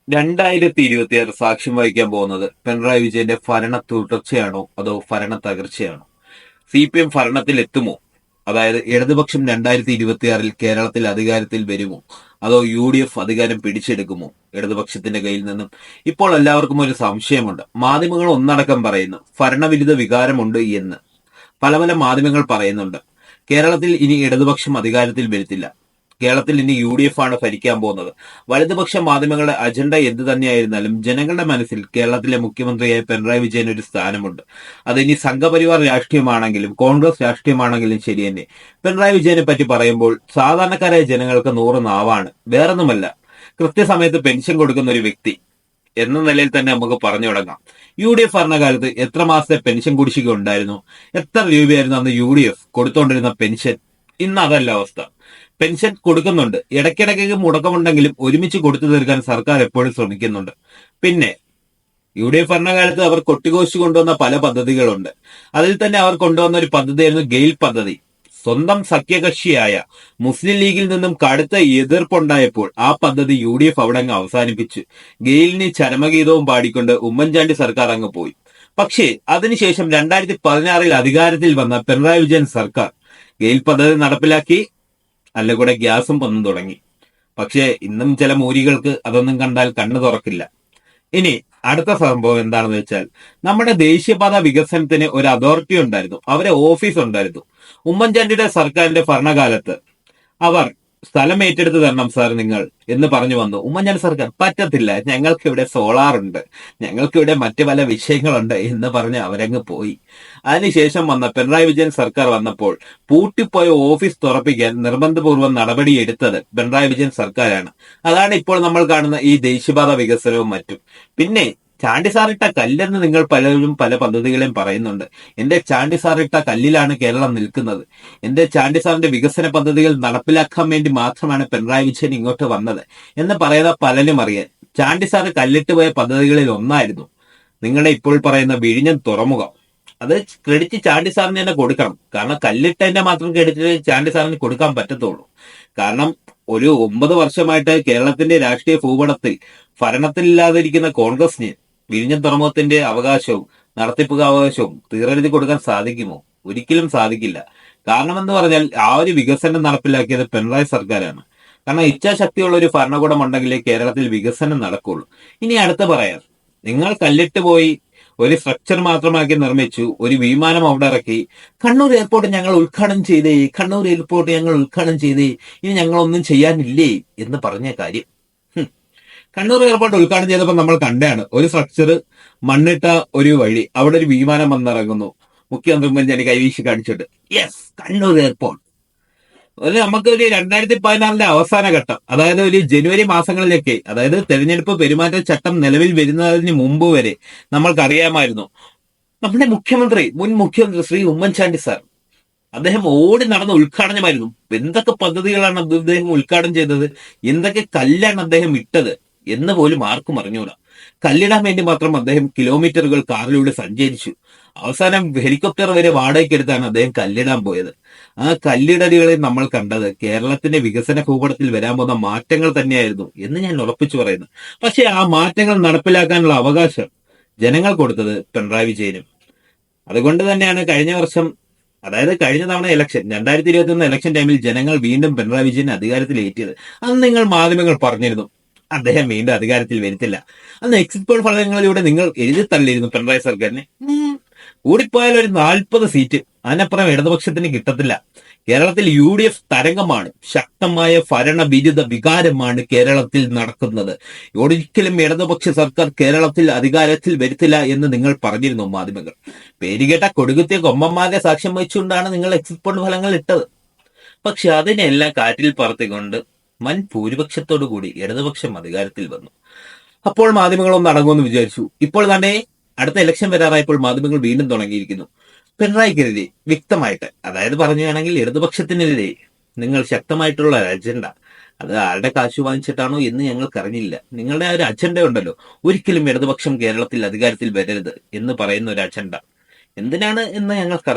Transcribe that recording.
2026 സാക്ഷ്യം വഹിക്കാൻ പോകുന്നത് പിണറായി വിജയന്റെ ഭരണ തുടർച്ചയാണോ അതോ ഭരണ തകർച്ചയാണോ? CPM ഭരണത്തിൽ എത്തുമോ? അതായത് ഇടതുപക്ഷം 2026 കേരളത്തിൽ അധികാരത്തിൽ വരുമോ അതോ UDF അധികാരം പിടിച്ചെടുക്കുമോ ഇടതുപക്ഷത്തിന്റെ കയ്യിൽ നിന്നും? ഇപ്പോൾ എല്ലാവർക്കും ഒരു സംശയമുണ്ട്. മാധ്യമങ്ങൾ ഒന്നടക്കം പറയുന്നു ഭരണവിരുദ്ധ വികാരമുണ്ട് എന്ന്. പല പല മാധ്യമങ്ങൾ പറയുന്നുണ്ട് കേരളത്തിൽ ഇനി ഇടതുപക്ഷം അധികാരത്തിൽ വരുത്തില്ല, കേരളത്തിൽ ഇനി UDF ആണ് ഭരിക്കാൻ പോകുന്നത്. വലതുപക്ഷ മാധ്യമങ്ങളുടെ അജണ്ട എന്ത് തന്നെയായിരുന്നാലും ജനങ്ങളുടെ മനസ്സിൽ കേരളത്തിലെ മുഖ്യമന്ത്രിയായ പിണറായി വിജയൻ ഒരു സ്ഥാനമുണ്ട്. അത് ഇനി സംഘപരിവാർ രാഷ്ട്രീയമാണെങ്കിലും കോൺഗ്രസ് രാഷ്ട്രീയമാണെങ്കിലും ശരി തന്നെ. പിണറായി വിജയനെ പറ്റി പറയുമ്പോൾ സാധാരണക്കാരായ ജനങ്ങൾക്ക് 100 നാവാണ്, വേറൊന്നുമല്ല. കൃത്യസമയത്ത് പെൻഷൻ കൊടുക്കുന്ന ഒരു വ്യക്തി എന്ന നിലയിൽ തന്നെ നമുക്ക് പറഞ്ഞു തുടങ്ങാം. UDF ഭരണകാലത്ത് എത്ര മാസത്തെ പെൻഷൻ കുടിശ്ശിക ഉണ്ടായിരുന്നു? എത്ര രൂപയായിരുന്നു അന്ന് UDF കൊടുത്തുകൊണ്ടിരുന്ന പെൻഷൻ? ഇന്ന് അതല്ല അവസ്ഥ. പെൻഷൻ കൊടുക്കുന്നുണ്ട്, ഇടയ്ക്കിടയ്ക്ക് മുടക്കമുണ്ടെങ്കിലും ഒരുമിച്ച് കൊടുത്തു തീർക്കാൻ സർക്കാർ എപ്പോഴും ശ്രമിക്കുന്നുണ്ട്. പിന്നെ UDF ഭരണകാലത്ത് അവർ കൊട്ടിഘോഷിച്ചു കൊണ്ടുവന്ന പല പദ്ധതികളുണ്ട്. അതിൽ തന്നെ അവർ കൊണ്ടുവന്ന ഒരു പദ്ധതിയായിരുന്നു ഗെയിൽ പദ്ധതി. സ്വന്തം സഖ്യകക്ഷിയായ മുസ്ലിം ലീഗിൽ നിന്നും കടുത്ത എതിർപ്പുണ്ടായപ്പോൾ ആ പദ്ധതി UDF അവിടെ അങ്ങ് അവസാനിപ്പിച്ചു. ഗെയിലിന് ചരമഗീതവും പാടിക്കൊണ്ട് ഉമ്മൻചാണ്ടി സർക്കാർ അങ്ങ് പോയി. പക്ഷേ അതിനുശേഷം 2016 അധികാരത്തിൽ വന്ന പിണറായി വിജയൻ സർക്കാർ ഗെയിൽ പദ്ധതി നടപ്പിലാക്കി. അല്ല കൂടെ ഗ്യാസും വന്നു തുടങ്ങി. പക്ഷേ ഇന്നും ചില മൂരികൾക്ക് അതൊന്നും കണ്ടാൽ കണ്ണു തുറക്കില്ല. ഇനി അടുത്ത സംഭവം എന്താണെന്ന് വെച്ചാൽ, നമ്മുടെ ദേശീയപാത വികസനത്തിന് ഒരു അതോറിറ്റി ഉണ്ടായിരുന്നു, അവരെ ഓഫീസ് ഉണ്ടായിരുന്നു. ഉമ്മൻചാണ്ടിയുടെ സർക്കാരിന്റെ ഭരണകാലത്ത് അവർ സ്ഥലം ഏറ്റെടുത്ത് തരണം സാർ നിങ്ങൾ എന്ന് പറഞ്ഞു വന്നു. ഉമ്മൻചാണ്ടി സർക്കാർ പറ്റത്തില്ല, ഞങ്ങൾക്ക് ഇവിടെ സോളാർ ഉണ്ട്, ഞങ്ങൾക്ക് ഇവിടെ മറ്റു പല വിഷയങ്ങളുണ്ട് എന്ന് പറഞ്ഞ് അവരങ്ങ് പോയി. അതിനുശേഷം വന്ന പിണറായി വിജയൻ സർക്കാർ വന്നപ്പോൾ പൂട്ടിപ്പോയ ഓഫീസ് തുറപ്പിക്കാൻ നിർബന്ധപൂർവ്വം നടപടിയെടുത്തത് പിണറായി വിജയൻ സർക്കാരാണ്. അതാണ് ഇപ്പോൾ നമ്മൾ കാണുന്ന ഈ ദേശീയപാത വികസനവും മറ്റും. പിന്നെ ചാണ്ടി സാറിട്ട കല്ലെന്ന് നിങ്ങൾ പലരും പല പദ്ധതികളെയും പറയുന്നുണ്ട്. എന്റെ ചാണ്ടി സാറിട്ട കല്ലിലാണ് കേരളം നിൽക്കുന്നത്. എന്റെ ചാണ്ടി സാറിന്റെ വികസന പദ്ധതികൾ നടപ്പിലാക്കാൻ വേണ്ടി മാത്രമാണ് പിണറായി വിജയൻ ഇങ്ങോട്ട് വന്നത് എന്ന് പറയുന്ന പലരും അറിയാൻ, ചാണ്ടി സാറ് കല്ലിട്ട് പോയ പദ്ധതികളിൽ ഒന്നായിരുന്നു നിങ്ങളുടെ ഇപ്പോൾ പറയുന്ന വിഴിഞ്ഞം തുറമുഖം. അത് ക്രെഡിറ്റ് ചാണ്ടി സാറിന് തന്നെ കൊടുക്കണം. കാരണം കല്ലിട്ടതിന്റെ മാത്രം ക്രെഡിറ്റ് ചാണ്ടി സാറിന് കൊടുക്കാൻ പറ്റത്തുള്ളൂ. കാരണം ഒരു 9 വർഷമായിട്ട് കേരളത്തിന്റെ രാഷ്ട്രീയ ഭൂപടത്തിൽ ഭരണത്തിലില്ലാതിരിക്കുന്ന കോൺഗ്രസിന് വിഴിഞ്ഞം തുറമുഖത്തിന്റെ അവകാശവും നടത്തിപ്പ് അവകാശവും തീരെഴുതി കൊടുക്കാൻ സാധിക്കുമോ? ഒരിക്കലും സാധിക്കില്ല. കാരണം എന്ന് പറഞ്ഞാൽ ആ ഒരു വികസനം നടപ്പിലാക്കിയത് പിണറായി സർക്കാരാണ്. കാരണം ഇച്ഛാശക്തിയുള്ള ഒരു ഭരണകൂടം ഉണ്ടെങ്കിലേ കേരളത്തിൽ വികസനം നടക്കുള്ളൂ. ഇനി അടുത്ത പറയാം, നിങ്ങൾ കല്ലിട്ട് പോയി ഒരു സ്ട്രക്ചർ മാത്രമാക്കി നിർമ്മിച്ചു, ഒരു വിമാനം അവിടെ ഇറക്കി, കണ്ണൂർ എയർപോർട്ട് ഞങ്ങൾ ഉദ്ഘാടനം ചെയ്തേ, കണ്ണൂർ എയർപോർട്ട് ഞങ്ങൾ ഉദ്ഘാടനം ചെയ്തേ, ഇനി ഞങ്ങളൊന്നും ചെയ്യാനില്ലേ എന്ന് പറഞ്ഞ കാര്യം. കണ്ണൂർ എയർപോർട്ട് ഉദ്ഘാടനം ചെയ്തപ്പോൾ നമ്മൾ കണ്ടാണ് ഒരു സ്ട്രക്ചർ, മണ്ണിട്ട ഒരു വഴി, അവിടെ ഒരു വിമാനം വന്നിറങ്ങുന്നു, മുഖ്യമന്ത്രി ഉമ്മൻചാണ്ടി കൈവീശി കാണിച്ചിട്ട് യെസ് കണ്ണൂർ എയർപോർട്ട്. നമുക്ക് ഒരു 2016 അവസാന ഘട്ടം, അതായത് ഒരു ജനുവരി മാസങ്ങളിലൊക്കെ, അതായത് തെരഞ്ഞെടുപ്പ് പെരുമാറ്റച്ചട്ടം നിലവിൽ വരുന്നതിന് മുമ്പ് വരെ നമ്മൾക്കറിയാമായിരുന്നു നമ്മുടെ മുഖ്യമന്ത്രി, മുൻ മുഖ്യമന്ത്രി ശ്രീ ഉമ്മൻചാണ്ടി സാർ, അദ്ദേഹം ഓടി നടന്ന ഉദ്ഘാടനമായിരുന്നു. എന്തൊക്കെ പദ്ധതികളാണ് അദ്ദേഹം ഉദ്ഘാടനം ചെയ്തത്, എന്തൊക്കെ കല്ലാണ് അദ്ദേഹം ഇട്ടത് എന്ന് പോലും ആർക്കും അറിഞ്ഞൂടാ. കല്ലിടാൻ വേണ്ടി മാത്രം അദ്ദേഹം കിലോമീറ്ററുകൾ കാറിലൂടെ സഞ്ചരിച്ചു. അവസാനം ഹെലികോപ്റ്റർ വരെ വാടകയ്ക്കെടുത്താണ് അദ്ദേഹം കല്ലിടാൻ പോയത്. ആ കല്ലിടലുകളിൽ നമ്മൾ കണ്ടത് കേരളത്തിന്റെ വികസന ഭൂപടത്തിൽ വരാൻ പോകുന്ന മാറ്റങ്ങൾ തന്നെയായിരുന്നു എന്ന് ഞാൻ ഉറപ്പിച്ചു പറയുന്നു. പക്ഷെ ആ മാറ്റങ്ങൾ നടപ്പിലാക്കാനുള്ള അവകാശം ജനങ്ങൾ കൊടുത്തത് പിണറായി വിജയനും. അതുകൊണ്ട് തന്നെയാണ് കഴിഞ്ഞ വർഷം, അതായത് കഴിഞ്ഞ തവണ ഇലക്ഷൻ 2021 ഇലക്ഷൻ ടൈമിൽ ജനങ്ങൾ വീണ്ടും പിണറായി വിജയനെ അധികാരത്തിലേറ്റിയത്. അന്ന് നിങ്ങൾ മാധ്യമങ്ങൾ പറഞ്ഞിരുന്നു അദ്ദേഹം വീണ്ടും അധികാരത്തിൽ വരുത്തില്ല. അന്ന് എക്സിറ്റ് പോൾ ഫലങ്ങളിലൂടെ നിങ്ങൾ എഴുതി തള്ളിയിരുന്നു പിണറായി സർക്കാരിനെ. കൂടിപ്പോയാൽ ഒരു 40 സീറ്റ്, അതിനപ്പുറം ഇടതുപക്ഷത്തിന് കിട്ടത്തില്ല. കേരളത്തിൽ UDF തരംഗമാണ്, ശക്തമായ ഭരണവിരുദ്ധ വികാരമാണ് കേരളത്തിൽ നടക്കുന്നത്. ഒരിക്കലും ഇടതുപക്ഷ സർക്കാർ കേരളത്തിൽ അധികാരത്തിൽ വരുത്തില്ല എന്ന് നിങ്ങൾ പറഞ്ഞിരുന്നു മാധ്യമങ്ങൾ. പേരുകേട്ട കൊടുകുത്തിയ കൊമ്പന്മാരെ സാക്ഷ്യം വഹിച്ചുകൊണ്ടാണ് നിങ്ങൾ എക്സിറ്റ് പോൾ ഫലങ്ങൾ ഇട്ടത്. പക്ഷെ അതിനെല്ലാം കാറ്റിൽ പറത്തിക്കൊണ്ട് വൻ ഭൂരിപക്ഷത്തോടു കൂടി ഇടതുപക്ഷം അധികാരത്തിൽ വന്നു. അപ്പോൾ മാധ്യമങ്ങൾ ഒന്ന് അടങ്ങുമെന്ന് വിചാരിച്ചു. ഇപ്പോൾ തന്നെ അടുത്ത ഇലക്ഷൻ വരാറായപ്പോൾ മാധ്യമങ്ങൾ വീണ്ടും തുടങ്ങിയിരിക്കുന്നു പിണറായിക്കെതിരെ വ്യക്തമായിട്ട്, അതായത് പറയുകയാണെങ്കിൽ ഇടതുപക്ഷത്തിനെതിരെ നിങ്ങൾ ശക്തമായിട്ടുള്ള അജണ്ട, അത് ആരുടെ കാശ് വാങ്ങിച്ചിട്ടാണോ എന്ന് ഞങ്ങൾക്ക് അറിഞ്ഞില്ല, നിങ്ങളുടെ ആ ഒരു അജണ്ട ഉണ്ടല്ലോ, ഒരിക്കലും ഇടതുപക്ഷം കേരളത്തിൽ അധികാരത്തിൽ വരരുത് എന്ന് പറയുന്ന ഒരു അജണ്ട എന്തിനാണ് എന്ന് ഞങ്ങൾക്ക്